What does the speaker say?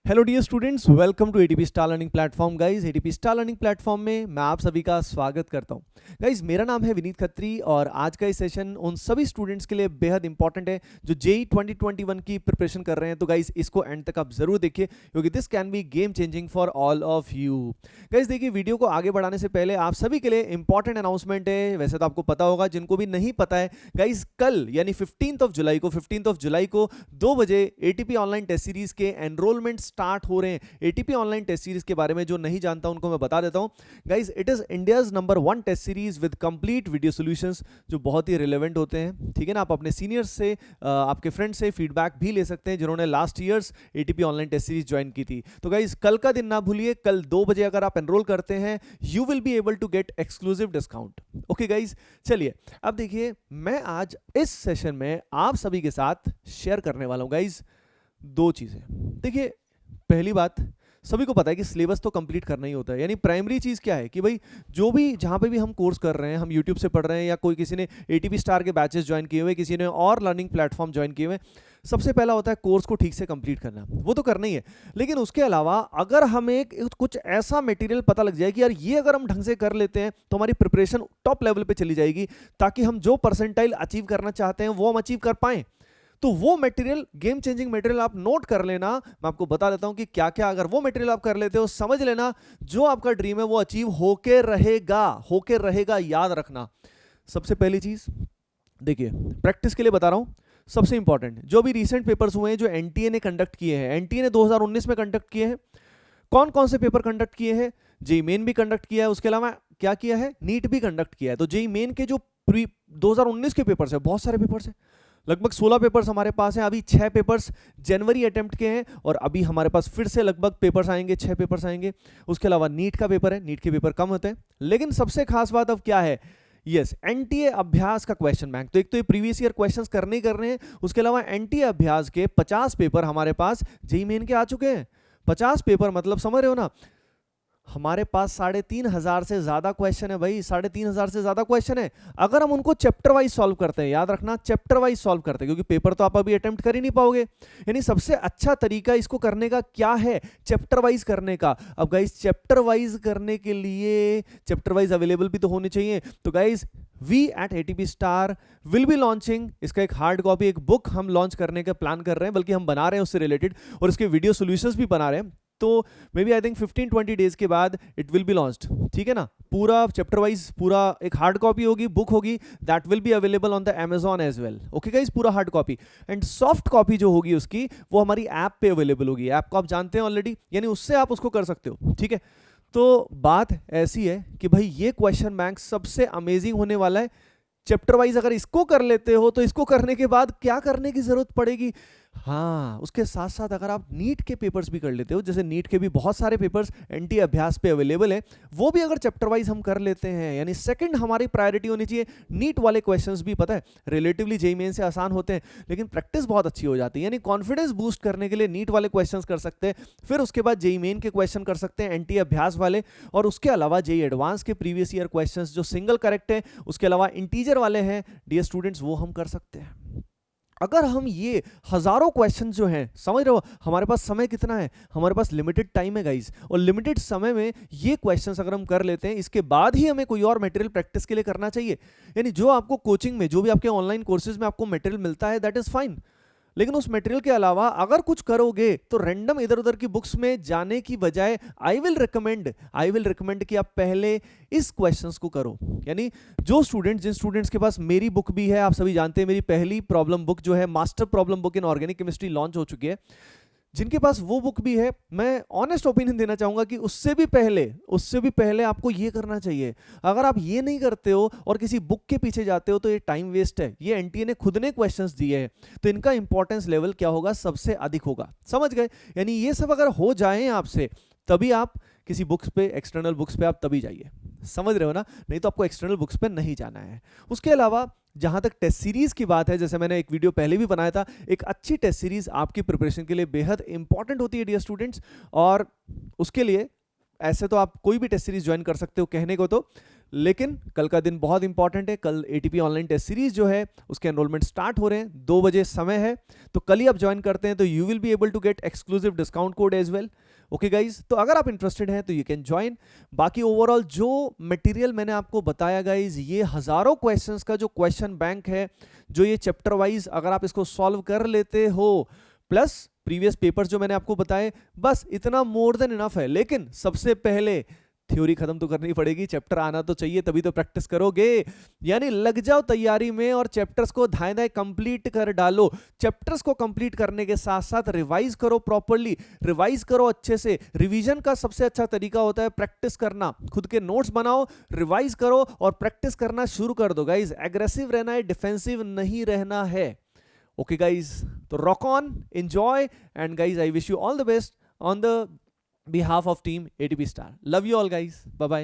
Hello dear students, welcome to ATP star learning platform. Guys, ATP star learning platform में मैं आप सभी का स्वागत करता हूं। गाइस, मेरा नाम है विनीत खत्री और आज का ये सेशन उन सभी स्टूडेंट्स के लिए बेहद इंपॉर्टेंट है जो जेई 2021 की प्रिपरेशन कर रहे हैं। तो गाइस, इसको एंड तक आप जरूर देखिए क्योंकि this can be game changing for all of you. Guys देखिए, वीडियो को आगे बढ़ाने से पहले आप सभी के लिए इंपॉर्टेंट अनाउंसमेंट है। वैसे तो आपको पता होगा, जिनको भी नहीं पता है गाइस, कल यानी 15th ऑफ जुलाई को 2 बजे एटीपी ऑनलाइन टेस्ट सीरीज के एनरोलमेंट स्टार्ट हो रहे हैं। एटीपी ऑनलाइन टेस्ट सीरीज के बारे में जो नहीं जानता उनको मैं बता देता हूं। Guys, it is India's number 1 test series with complete video solutions जो बहुत ही रिलेवेंट होते हैं। ठीक है ना, आप अपने सीनियर्स से, आपके फ्रेंड से फीडबैक भी ले सकते हैं जिन्होंने last years ATP online test series join की थी। तो गाइस, कल का दिन ना भूलिए, कल 2 बजे अगर आप एनरोल करते हैं you will be able to get exclusive discount. Okay guys, चलिए अब देखिए, मैं आज इस सेशन में आप सभी के साथ शेयर करने वाला हूं गाइस 2 चीजें। देखिए, पहली बात, सभी को पता है कि सिलेबस तो कंप्लीट करना ही होता है। यानी प्राइमरी चीज क्या है कि भाई, जो भी जहां पे भी हम कोर्स कर रहे हैं, हम यूट्यूब से पढ़ रहे हैं या कोई किसी ने एटीपी स्टार के बैचेस ज्वाइन किए हुए, किसी ने और लर्निंग प्लेटफॉर्म ज्वाइन किए हुए, सबसे पहला होता है कोर्स को ठीक से कंप्लीट करना। वो तो करना ही है, लेकिन उसके अलावा अगर हमें कुछ ऐसा मटेरियल पता लग जाए कि यार ये अगर हम ढंग से कर लेते हैं तो हमारी प्रिपरेशन टॉप लेवल पे चली जाएगी, ताकि हम जो परसेंटाइल अचीव करना चाहते हैं वो हम अचीव कर पाएं, तो वो मटेरियल, गेम चेंजिंग मटेरियल आप नोट कर लेना। मैं आपको बता देता हूं कि क्या क्या अगर वो मटेरियल आप कर लेते हो, समझ लेना जो आपका ड्रीम है वो अचीव होके रहेगा, याद रखना। सबसे पहली चीज देखिए, प्रैक्टिस के लिए बता रहा हूं, सबसे इंपॉर्टेंट जो भी रीसेंट पेपर्स हुए हैं जो एनटीए ने कंडक्ट किए हैं, एनटीए ने 2019 में कंडक्ट किए हैं। कौन कौन से पेपर कंडक्ट किए हैं? जेई मेन भी कंडक्ट किया है, उसके अलावा क्या किया है, नीट भी कंडक्ट किया है। तो जेई मेन के जो 2019 के पेपर्स है, बहुत सारे पेपर्स हैं, लगभग 16 पेपर्स हमारे पास हैं। अभी 6 पेपर्स जनवरी अटेम्प्ट के हैं और अभी हमारे पास फिर से लगभग पेपर्स आएंगे, 6 पेपर्स आएंगे। उसके अलावा नीट का पेपर है, नीट के पेपर कम होते हैं, लेकिन सबसे खास बात अब क्या है, यस, एनटीए अभ्यास का क्वेश्चन बैंक। तो एक तो ये प्रीवियस ईयर क्वेश्चंस करने ही करने हैं, उसके अलावा एनटीए अभ्यास के 50 पेपर हमारे पास जेईई मेन के आ चुके हैं। 50 पेपर मतलब समझ रहे हो ना, हमारे पास 3,500 से ज्यादा क्वेश्चन है भाई, 3,500 से ज्यादा क्वेश्चन है। अगर हम उनको चैप्टर वाइज सॉल्व करते हैं, याद रखना चैप्टर वाइज सॉल्व करते हैं, क्योंकि पेपर तो आप अभी अटेम्प्ट कर ही नहीं पाओगे। यानी सबसे अच्छा तरीका इसको करने का क्या है, चैप्टर वाइज करने का। अब गाइस, चैप्टर वाइज करने के लिए चैप्टर वाइज अवेलेबल भी तो होने चाहिए। तो guys, we at ATP star will be launching इसका एक हार्ड कॉपी, एक बुक हम लॉन्च करने का प्लान कर रहे हैं, बल्कि हम बना रहे हैं उससे रिलेटेड, और इसके वीडियो सॉल्यूशंस भी बना रहे हैं। तो maybe I think 15-20 days के बाद इट विल बी लॉन्च्ड। ठीक है ना, पूरा चैप्टर वाइज पूरा एक हार्ड कॉपी होगी, बुक होगी, that will be available on the Amazon as well. Okay guys, पूरा hard copy and soft copy जो होगी उसकी, वो हमारी ऐप पे अवेलेबल होगी। ऐप को आप जानते हैं ऑलरेडी, यानी उससे आप उसको कर सकते हो। ठीक है, तो बात ऐसी है कि भाई ये क्वेश्चन बैंक सबसे अमेजिंग होने वाला है। चैप्टर वाइज अगर इसको कर लेते हो तो इसको करने के बाद क्या करने की जरूरत पड़ेगी? हाँ, उसके साथ साथ अगर आप नीट के पेपर्स भी कर लेते हो, जैसे नीट के भी बहुत सारे पेपर्स एनटी अभ्यास पे अवेलेबल है, वो भी अगर चैप्टर वाइज हम कर लेते हैं, यानी सेकंड हमारी प्रायोरिटी होनी चाहिए। नीट वाले क्वेश्चंस भी पता है रिलेटिवली जेईई मेन से आसान होते हैं, लेकिन प्रैक्टिस बहुत अच्छी हो जाती है। यानी कॉन्फिडेंस बूस्ट करने के लिए नीट वाले क्वेश्चंस कर सकते हैं, फिर उसके बाद जेईई मेन के क्वेश्चन कर सकते हैं, एनटी अभ्यास वाले, और उसके अलावा जेईई एडवांस के प्रीवियस ईयर क्वेश्चंस जो सिंगल करेक्ट है, उसके अलावा इंटीजर वाले हैं डियर स्टूडेंट्स, वो हम कर सकते हैं। अगर हम ये हजारों क्वेश्चन जो हैं, समझ रहे हो, हमारे पास समय कितना है, हमारे पास लिमिटेड टाइम है गाइस, और लिमिटेड समय में ये क्वेश्चंस अगर हम कर लेते हैं, इसके बाद ही हमें कोई और मटेरियल प्रैक्टिस के लिए करना चाहिए। यानी जो आपको कोचिंग में, जो भी आपके ऑनलाइन कोर्सेज में आपको मटेरियल मिलता है, दैट इज फाइन, लेकिन उस मटेरियल के अलावा अगर कुछ करोगे तो रैंडम इधर उधर की बुक्स में जाने की बजाय आई विल रिकमेंड कि आप पहले इस क्वेश्चंस को करो। यानी जिन स्टूडेंट्स के पास मेरी बुक भी है, आप सभी जानते हैं मेरी पहली प्रॉब्लम बुक जो है master problem book in organic chemistry launch हो चुकी है, जिनके पास वो बुक भी है, मैं ऑनेस्ट ओपिनियन देना चाहूंगा कि उससे भी पहले आपको ये करना चाहिए। अगर आप ये नहीं करते हो और किसी बुक के पीछे जाते हो तो ये टाइम वेस्ट है। ये एनटीए ने खुद ने क्वेश्चंस दिए हैं, तो इनका इंपॉर्टेंस लेवल क्या होगा, सबसे अधिक होगा। समझ गए? यानी ये सब अगर हो जाए आपसे, तभी आप किसी बुक्स पे, एक्सटर्नल बुक्स पे आप तभी जाइए। समझ रहे हो ना? नहीं तो आपको एक्सटर्नल बुक्स पे नहीं जाना है। उसके अलावा जहां तक टेस्ट सीरीज की बात है, जैसे मैंने एक वीडियो पहले भी बनाया था, एक अच्छी टेस्ट सीरीज आपकी प्रिपरेशन के लिए बेहद इंपॉर्टेंट होती है डियर स्टूडेंट्स। और उसके लिए ऐसे तो आप कोई भी टेस्ट सीरीज ज्वाइन कर सकते हो कहने को तो, लेकिन कल का दिन बहुत इंपॉर्टेंट है। कल एटीपी ऑनलाइन टेस्ट सीरीज जो है उसके एनरोलमेंट स्टार्ट हो रहे हैं, 2 बजे समय है, तो कल ही आप ज्वाइन करते हैं तो you will be able to get exclusive discount code as well. Okay guys, तो अगर आप इंटरेस्टेड हैं तो यू कैन ज्वाइन। बाकी ओवरऑल जो मटेरियल मैंने आपको बताया गाइज, ये हजारों क्वेश्चंस का जो क्वेश्चन बैंक है, जो ये चैप्टर वाइज अगर आप इसको सॉल्व कर लेते हो, प्लस प्रीवियस पेपर्स जो मैंने आपको बताए, बस इतना मोर देन इनफ है। लेकिन सबसे पहले थ्योरी खत्म तो करनी पड़ेगी, चैप्टर आना तो चाहिए, तभी तो प्रैक्टिस करोगे। यानी लग जाओ तैयारी में और चैप्टर्स को धाए धाए कंप्लीट कर डालो। चैप्टर्स को कंप्लीट करने के साथ साथ रिवाइज करो, प्रॉपर्ली रिवाइज करो अच्छे से। रिवीजन का सबसे अच्छा तरीका होता है प्रैक्टिस करना। खुद के नोट्स बनाओ, रिवाइज करो और प्रैक्टिस करना शुरू कर दो गाइज। एग्रेसिव रहना है, डिफेंसिव नहीं रहना है। ओके गाइज, तो rock on, enjoy, and guys I wish you all the best on the behalf of team ATP Star. Love you all guys. Bye bye.